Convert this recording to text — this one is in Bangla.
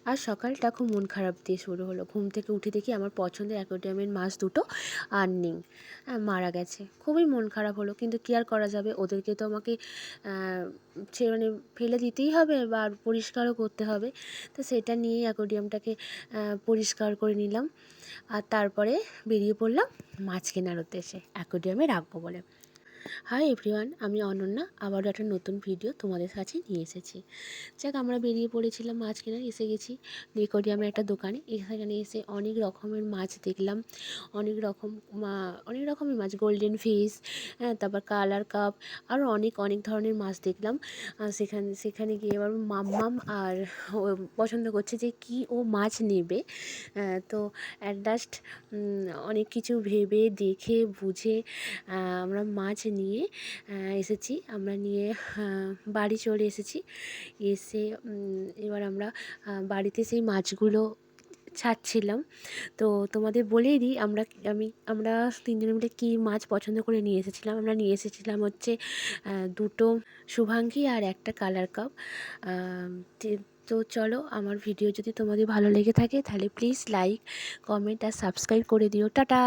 আর সকালটা খুব মন খারাপ দিয়ে শুরু হলো। ঘুম থেকে উঠে দেখি আমার পছন্দের অ্যাকোয়ারিয়ামের মাছ দুটো আর নেই, মারা গেছে। খুবই মন খারাপ হলো, কিন্তু কী আর করা যাবে, ওদেরকে তো আমাকে মানে ফেলে দিতেই হবে বা পরিষ্কারও করতে হবে। তো সেটা নিয়েই অ্যাকোয়ারিয়ামটাকে পরিষ্কার করে নিলাম, আর তারপরে বেরিয়ে পড়লাম মাছ কেনার উদ্দেশ্যে, অ্যাকোয়ারিয়ামে রাখবো বলে। হাই এভরিওয়ান, আমি অনন্যা, আবারও একটা নতুন ভিডিও তোমাদের কাছে নিয়ে এসেছি। যাক, আমরা বেরিয়ে পড়েছিলাম মাছ কেনার, এসে গেছি অ্যাকোয়ারিয়ামের একটা দোকানে। এখানে এসে অনেক রকমের মাছ দেখলাম, অনেক রকম অনেক রকমের মাছ, গোল্ডেন ফিশ, তারপর কালার কাপ, আরও অনেক অনেক ধরনের মাছ দেখলাম। সেখানে গিয়ে এবার মাম্মাম আর ও পছন্দ করছে যে কি ও মাছ নেবে। তো অ্যাট লাস্ট অনেক কিছু ভেবে দেখে বুঝে আমরা মাছ নিয়ে এসেছি। আমরা নিয়ে বাড়ি চলে এসেছি। এসে এবার আমরা বাড়িতে সেই মাছগুলো ছাড়ছিলাম। তো তোমাদের বলেই দিই আমরা তিনজনে মিলে কী মাছ পছন্দ করে নিয়ে এসেছিলাম। আমরা নিয়ে এসেছিলাম হচ্ছে দুটো শুভাঙ্গী আর একটা কালার কাপ। তো চলো, আমার ভিডিও যদি তোমাদের ভালো লেগে থাকে তাহলে প্লিজ লাইক, কমেন্ট আর সাবস্ক্রাইব করে দিও। টাটা।